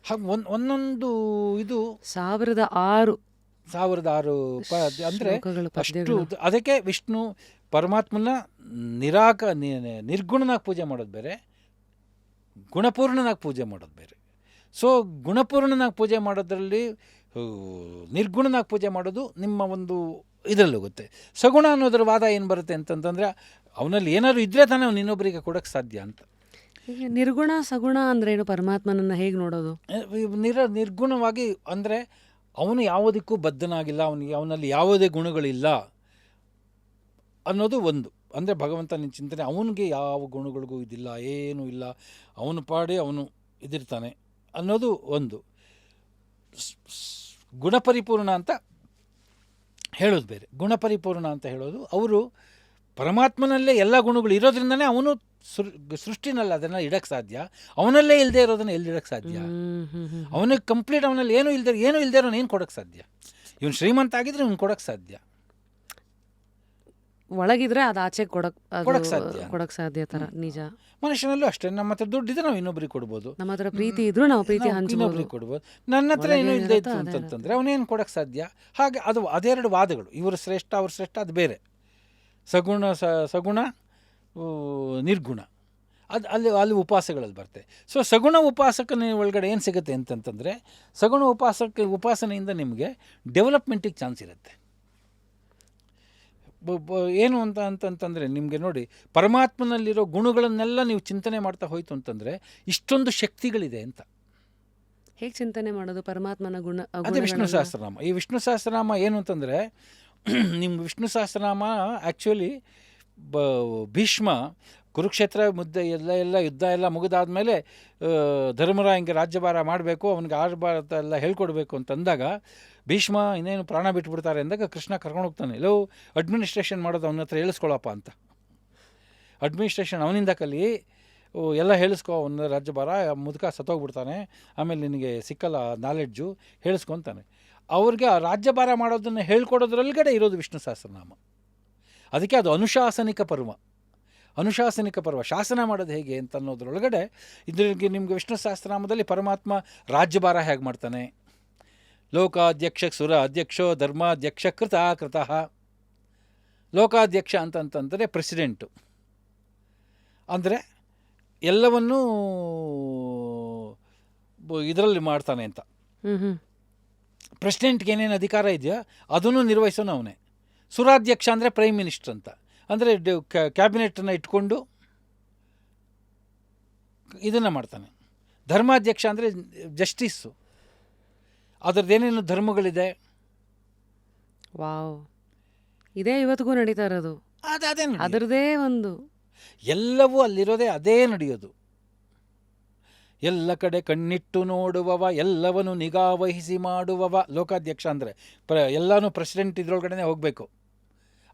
ಹಾಗೆ ಒಂದೊಂದು ಇದು 1006 ಅಂದರೆ ಶ್ಲೋಕಗಳು, ಅಷ್ಟು ಪದ್ಯಗಳು. ಅದಕ್ಕೆ ವಿಷ್ಣು ಪರಮಾತ್ಮನ ನಿರ್ಗುಣನಾಗಿ ಪೂಜೆ ಮಾಡೋದು ಬೇರೆ, ಗುಣಪೂರ್ಣನಾಗಿ ಪೂಜೆ ಮಾಡೋದು ಬೇರೆ. ಸೊ ಗುಣಪೂರ್ಣನಾಗಿ ಪೂಜೆ ಮಾಡೋದ್ರಲ್ಲಿ ನಿರ್ಗುಣನಾಗಿ ಪೂಜೆ ಮಾಡೋದು ನಿಮ್ಮ ಒಂದು ಇದರಲ್ಲಿ ಹೋಗುತ್ತೆ. ಸಗುಣ ಅನ್ನೋದ್ರ ವಾದ ಏನು ಬರುತ್ತೆ ಅಂತಂತಂದರೆ ಅವನಲ್ಲಿ ಏನಾದ್ರು ಇದ್ದರೆ ತಾನೇ ಅವ್ನು ಇನ್ನೊಬ್ಬರಿಗೆ ಕೊಡೋಕ್ಕೆ ಸಾಧ್ಯ ಅಂತ. ಈಗ ನಿರ್ಗುಣ ಸಗುಣ ಅಂದ್ರೇನು? ಪರಮಾತ್ಮನನ್ನ ಹೇಗೆ ನೋಡೋದು? ನಿರ್ಗುಣವಾಗಿ ಅಂದರೆ ಅವನು ಯಾವುದಕ್ಕೂ ಬದ್ಧನಾಗಿಲ್ಲ, ಅವನಲ್ಲಿ ಯಾವುದೇ ಗುಣಗಳಿಲ್ಲ ಅನ್ನೋದು ಒಂದು. ಅಂದರೆ ಭಗವಂತನ ಚಿಂತನೆ, ಅವನಿಗೆ ಯಾವ ಗುಣಗಳಿಗೂ ಇದಿಲ್ಲ, ಏನೂ ಇಲ್ಲ, ಅವನು ಪಾಡಿ ಅವನು ಇದಿರ್ತಾನೆ ಅನ್ನೋದು ಒಂದು. ಗುಣಪರಿಪೂರ್ಣ ಅಂತ ಹೇಳೋದು ಬೇರೆ. ಗುಣಪರಿಪೂರ್ಣ ಅಂತ ಹೇಳೋದು ಅವರು ಪರಮಾತ್ಮನಲ್ಲೇ ಎಲ್ಲ ಗುಣಗಳು ಇರೋದ್ರಿಂದನೇ ಅವನು ಸೃಷ್ಟಿನಲ್ಲಿ ಅದನ್ನು ಇಡಕ್ಕೆ ಸಾಧ್ಯ. ಅವನಲ್ಲೇ ಇಲ್ಲದೆ ಇರೋದನ್ನು ಎಲ್ಲಿ ಇಡಕ್ಕೆ ಸಾಧ್ಯ? ಅವನಿಗೆ ಕಂಪ್ಲೀಟ್ ಅವನಲ್ಲಿ ಏನೂ ಇಲ್ಲದೆ ಇರೋನು ಏನು ಕೊಡೋಕ್ಕೆ ಸಾಧ್ಯ? ಇವನು ಶ್ರೀಮಂತ ಆಗಿದ್ರೆ ಇವ್ನು ಕೊಡೋಕ್ಕೆ ಸಾಧ್ಯ, ಒಳಗಿದ್ರೆ ಅದು ಆಚೆ ಕೊಡಕ್ ಸಾಧ್ಯ ತರ. ನಿಜ. ಮನುಷ್ಯನಲ್ಲೂ ಅಷ್ಟೇ. ನಮ್ಮ ಹತ್ರ ದುಡ್ಡಿದ್ರೆ ನಾವು ಇನ್ನೊಬ್ಬರಿಗೆ ಕೊಡ್ಬೋದು, ನಮ್ಮ ಹತ್ರ ಪ್ರೀತಿ ಇದ್ರೂ ನಾವು ಪ್ರೀತಿ ಇನ್ನೊಬ್ಬರಿಗೆ ಕೊಡ್ಬೋದು. ನನ್ನ ಹತ್ರ ಏನೂ ಇಲ್ಲದೆ ಇತ್ತು ಅಂತಂತಂದರೆ ಅವನೇನು ಕೊಡೋಕ್ಕೆ ಸಾಧ್ಯ? ಹಾಗೆ ಅದು ಅದೆರಡು ವಾದಗಳು. ಇವರು ಶ್ರೇಷ್ಠ ಅವ್ರು ಶ್ರೇಷ್ಠ ಅದು ಬೇರೆ. ಸಗುಣ ನಿರ್ಗುಣ ಅದು ಅಲ್ಲಿ ಉಪಾಸಗಳಲ್ಲಿ ಬರುತ್ತೆ. ಸೊ ಸಗುಣ ಉಪಾಸಕನ ಒಳಗಡೆ ಏನು ಸಿಗುತ್ತೆ ಅಂತಂತಂದರೆ ಸಗುಣ ಉಪಾಸನೆಯಿಂದ ನಿಮಗೆ ಡೆವಲಪ್ಮೆಂಟಿಗೆ ಚಾನ್ಸ್ ಇರುತ್ತೆ. ಏನು ಅಂತಂತಂದರೆ ನಿಮಗೆ ನೋಡಿ, ಪರಮಾತ್ಮನಲ್ಲಿರೋ ಗುಣಗಳನ್ನೆಲ್ಲ ನೀವು ಚಿಂತನೆ ಮಾಡ್ತಾ ಹೋಯ್ತು ಅಂತಂದರೆ ಇಷ್ಟೊಂದು ಶಕ್ತಿಗಳಿದೆ ಅಂತ. ಹೇಗೆ ಚಿಂತನೆ ಮಾಡೋದು ಪರಮಾತ್ಮನ ಗುಣ? ಅದೇ ವಿಷ್ಣು ಸಹಸ್ರನಾಮ. ಈ ವಿಷ್ಣು ಸಹಸ್ರನಾಮ ಏನು ಅಂತಂದರೆ ನಿಮ್ಗೆ ವಿಷ್ಣು ಸಹಸ್ರನಾಮ ಆ್ಯಕ್ಚುಲಿ ಭೀಷ್ಮ ಕುರುಕ್ಷೇತ್ರ ಎಲ್ಲ ಯುದ್ಧ ಎಲ್ಲ ಮುಗಿದಾದ್ಮೇಲೆ ಧರ್ಮರಾಯಂಗೆ ರಾಜ್ಯಭಾರ ಮಾಡಬೇಕು, ಅವನಿಗೆ ಆಳ್ಭಾರತ ಎಲ್ಲ ಹೇಳ್ಕೊಡ್ಬೇಕು ಅಂತಂದಾಗ ಭೀಷ್ಮ ಇನ್ನೇನು ಪ್ರಾಣ ಬಿಟ್ಬಿಡ್ತಾರೆ ಅಂದಾಗ ಕೃಷ್ಣ ಕರ್ಕೊಂಡು ಹೋಗ್ತಾನೆ. ಎಲ್ಲೋ ಅಡ್ಮಿನಿಸ್ಟ್ರೇಷನ್ ಮಾಡೋದು ಅವನ ಹತ್ರ ಹೇಳಿಸ್ಕೊಳಪ್ಪ ಅಂತ. ಅಡ್ಮಿನಿಸ್ಟ್ರೇಷನ್ ಅವನಿಂದ ಕಲಿ, ಎಲ್ಲ ಹೇಳಿಸ್ಕೊ, ಅವನ ರಾಜ್ಯಭಾರ ಮುದುಕ ಸತ್ತೋಗ್ಬಿಡ್ತಾನೆ, ಆಮೇಲೆ ನಿನಗೆ ಸಿಕ್ಕಲ್ಲ ನಾಲೆಡ್ಜು, ಹೇಳಿಸ್ಕೊತಾನೆ. ಅವ್ರಿಗೆ ಆ ರಾಜ್ಯಭಾರ ಮಾಡೋದನ್ನು ಹೇಳ್ಕೊಡೋದ್ರೊಳಗಡೆ ಇರೋದು ವಿಷ್ಣು ಸಹಸ್ರನಾಮ. ಅದಕ್ಕೆ ಅದು ಅನುಶಾಸನಿಕ ಪರ್ವ. ಶಾಸನ ಮಾಡೋದು ಹೇಗೆ ಅಂತ ಅನ್ನೋದ್ರೊಳಗಡೆ ಇದ್ರಿಗೆ ನಿಮಗೆ ವಿಷ್ಣು ಸಹಸ್ರನಾಮದಲ್ಲಿ ಪರಮಾತ್ಮ ರಾಜ್ಯಭಾರ ಹೇಗೆ ಮಾಡ್ತಾನೆ, ಲೋಕಾಧ್ಯಕ್ಷ ಸುರ ಅಧ್ಯಕ್ಷೋ ಧರ್ಮಾಧ್ಯಕ್ಷ ಕೃತಃ. ಲೋಕಾಧ್ಯಕ್ಷ ಅಂತಂತಂದರೆ ಪ್ರೆಸಿಡೆಂಟು, ಅಂದರೆ ಎಲ್ಲವನ್ನೂ ಇದರಲ್ಲಿ ಮಾಡ್ತಾನೆ ಅಂತ. ಪ್ರೆಸಿಡೆಂಟ್ಗೆ ಏನೇನು ಅಧಿಕಾರ ಇದೆಯೋ ಅದನ್ನು ನಿರ್ವಹಿಸೋನು ಅವನೇ. ಸುರಾಧ್ಯಕ್ಷ ಅಂದರೆ ಪ್ರೈಮ್ ಮಿನಿಸ್ಟರ್ ಅಂತ, ಅಂದರೆ ಕ್ಯಾಬಿನೆಟನ್ನು ಇಟ್ಕೊಂಡು ಇದನ್ನು ಮಾಡ್ತಾನೆ. ಧರ್ಮಾಧ್ಯಕ್ಷ ಅಂದರೆ ಜಸ್ಟಿಸ್ಸು, ಅದರದ್ದೇನೇನು ಧರ್ಮಗಳಿದೆ. ವಾವ್, ಇದೇ ಇವತ್ತಿಗೂ ನಡೀತಾ ಇರೋದು. ಅದೇ ಅದರದೇ ಒಂದು ಎಲ್ಲವೂ ಅಲ್ಲಿರೋದೇ ಅದೇ ನಡೆಯೋದು. ಎಲ್ಲ ಕಡೆ ಕಣ್ಣಿಟ್ಟು ನೋಡುವವ, ಎಲ್ಲವನು ನಿಗಾ ವಹಿಸಿ ಮಾಡುವವ. ಲೋಕಾಧ್ಯಕ್ಷ ಅಂದರೆ ಎಲ್ಲನೂ ಪ್ರೆಸಿಡೆಂಟ್ ಇದ್ರೊಳಗಡೆ ಹೋಗಬೇಕು,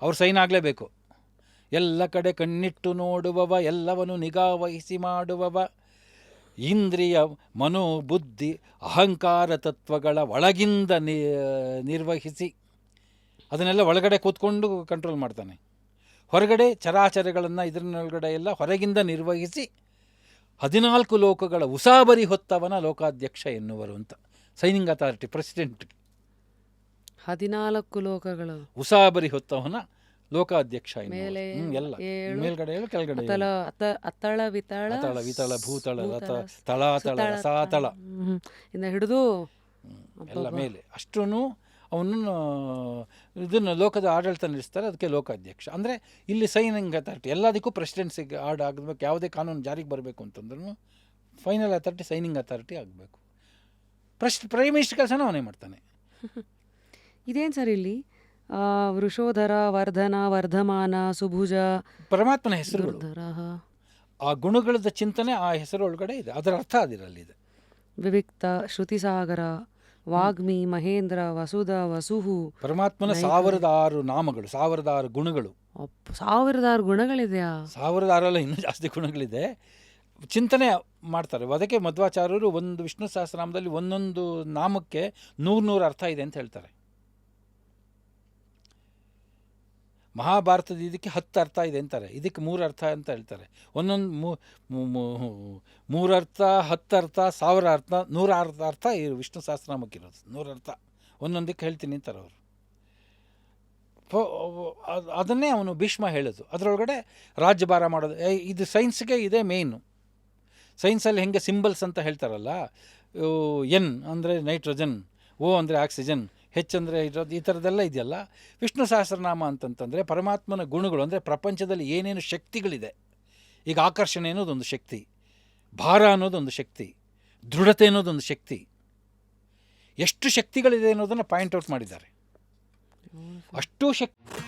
ಅವ್ರು ಸೈನ್ ಆಗಲೇಬೇಕು. ಎಲ್ಲ ಕಡೆ ಕಣ್ಣಿಟ್ಟು ನೋಡುವವ, ಎಲ್ಲವನು ನಿಗಾ ವಹಿಸಿ ಮಾಡುವವ. ಇಂದ್ರಿಯ ಮನೋಬುದ್ಧಿ ಅಹಂಕಾರ ತತ್ವಗಳ ಒಳಗಿಂದ ನಿರ್ವಹಿಸಿ, ಅದನ್ನೆಲ್ಲ ಒಳಗಡೆ ಕೂತ್ಕೊಂಡು ಕಂಟ್ರೋಲ್ ಮಾಡ್ತಾನೆ. ಹೊರಗಡೆ ಚರಾಚರಗಳನ್ನು ಇದರೊಳಗಡೆ ಎಲ್ಲ ಹೊರಗಿಂದ ನಿರ್ವಹಿಸಿ 14 ಲೋಕಗಳ ಉಸಾಬರಿ ಹೊತ್ತವನ ಲೋಕಾಧ್ಯಕ್ಷ ಎನ್ನುವರು ಅಂತ. Signing authority president. 14 ಲೋಕಗಳು ಉಸಾಬರಿ ಹೊತ್ತವನ ಲೋಕಾಧ್ಯಕ್ಷ. ಮೇಲೆ ಮೇಲ್ಗಡೆ ಕೆಳಗಡೆ ಅತ್ತಳ ವಿತಳ ವಿತಳ ಭೂತಳ ತಳಾತಳ ಸಾತಳ ಇಂದ ಹಿಡಿದು ಎಲ್ಲ ಮೇಲೆ ಅಷ್ಟೂ ಅವನನ್ನು ಇದನ್ನು ಲೋಕದ ಆಡಳಿತ ನಡೆಸ್ತಾರೆ. ಅದಕ್ಕೆ ಲೋಕಾಧ್ಯಕ್ಷ ಅಂದರೆ ಇಲ್ಲಿ ಸೈನಿಂಗ್ ಅಥಾರಿಟಿ. ಎಲ್ಲದಕ್ಕೂ ಪ್ರೆಸಿಡೆನ್ಸಿಗೆ ಆಗಬೇಕು. ಯಾವುದೇ ಕಾನೂನು ಜಾರಿಗೆ ಬರಬೇಕು ಅಂತಂದ್ರೂ ಫೈನಲ್ ಅಥಾರಿಟಿ ಸೈನಿಂಗ್ ಅಥಾರಿಟಿ ಆಗಬೇಕು. ಪ್ರೈಮ್ ಮಿನಿಸ್ಟರ್ ಕೆಲಸನ ಅವನೇ ಮಾಡ್ತಾನೆ. ಇದೇನು ಸರ್ ಇಲ್ಲಿ ವೃಷೋಧರ, ವರ್ಧನ, ವರ್ಧಮಾನ, ಸುಭುಜ ಪರಮಾತ್ಮನ ಹೆಸರುಗಳು. ಆ ಗುಣಗಳದ ಚಿಂತನೆ ಆ ಹೆಸರು ಒಳಗಡೆ ಇದೆ, ಅದರ ಅರ್ಥ ಅದಿರಲ್ಲಿದೆ. ವಿವಿಕ್ತ, ಶ್ರುತಿಸಾಗರ, ವಾಗ್ಮಿ, ಮಹೇಂದ್ರ, ವಸುಧ, ವಸುಹು. ಪರಮಾತ್ಮನ 1006 ನಾಮಗಳು, 1006 ಗುಣಗಳು. 1006 ಗುಣಗಳಿದೆಯಾ? 1006 ಇನ್ನೂ ಜಾಸ್ತಿ ಗುಣಗಳಿದೆ. ಚಿಂತನೆ ಮಾಡ್ತಾರೆ. ಅದಕ್ಕೆ ಮಧ್ವಾಚಾರ್ಯರು ಒಂದು ವಿಷ್ಣು ಸಹಸ್ರನಾಮದಲ್ಲಿ ಒಂದೊಂದು ನಾಮಕ್ಕೆ 100 ಅರ್ಥ ಇದೆ ಅಂತ ಹೇಳ್ತಾರೆ. ಮಹಾಭಾರತದ ಇದಕ್ಕೆ 10 ಅರ್ಥ ಇದೆ ಅಂತಾರೆ, ಇದಕ್ಕೆ 3 ಅರ್ಥ ಅಂತ ಹೇಳ್ತಾರೆ. ಒಂದೊಂದು 3 ಅರ್ಥ, 10 ಅರ್ಥ, 1000 ಅರ್ಥ, 100 ಅರ್ಥ ಈ ವಿಷ್ಣು ಸಹಸ್ರನಾಮಕ್ಕಿರೋದು. 100 ಅರ್ಥ ಒಂದೊಂದಕ್ಕೆ ಹೇಳ್ತೀನಿ ಅಂತಾರೆ ಅವರು. ಅದನ್ನೇ ಅವನು ಭೀಷ್ಮ ಹೇಳೋದು. ಅದರೊಳಗಡೆ ರಾಜ್ಯಭಾರ ಮಾಡೋದು. ಇದು ಸೈನ್ಸ್ಗೆ ಇದೇ ಮೇಯ್ನು. ಸೈನ್ಸಲ್ಲಿ ಹೆಂಗೆ ಸಿಂಬಲ್ಸ್ ಅಂತ ಹೇಳ್ತಾರಲ್ಲ, ಎನ್ ಅಂದರೆ ನೈಟ್ರೋಜನ್, ಓ ಅಂದರೆ ಆಕ್ಸಿಜನ್, ಹೆಚ್ ಅಂದರೆ ಇರೋದು, ಈ ಥರದ್ದೆಲ್ಲ ಇದೆಯಲ್ಲ. ವಿಷ್ಣು ಸಹಸ್ರನಾಮ ಅಂತಂತಂದರೆ ಪರಮಾತ್ಮನ ಗುಣಗಳು, ಅಂದರೆ ಪ್ರಪಂಚದಲ್ಲಿ ಏನೇನು ಶಕ್ತಿಗಳಿದೆ. ಈಗ ಆಕರ್ಷಣೆ ಅನ್ನೋದೊಂದು ಶಕ್ತಿ, ಭಾರ ಅನ್ನೋದೊಂದು ಶಕ್ತಿ, ದೃಢತೆ ಅನ್ನೋದೊಂದು ಶಕ್ತಿ. ಎಷ್ಟು ಶಕ್ತಿಗಳಿದೆ ಅನ್ನೋದನ್ನು ಪಾಯಿಂಟ್ ಔಟ್ ಮಾಡಿದ್ದಾರೆ. ಅಷ್ಟೂ ಶಕ್ತಿ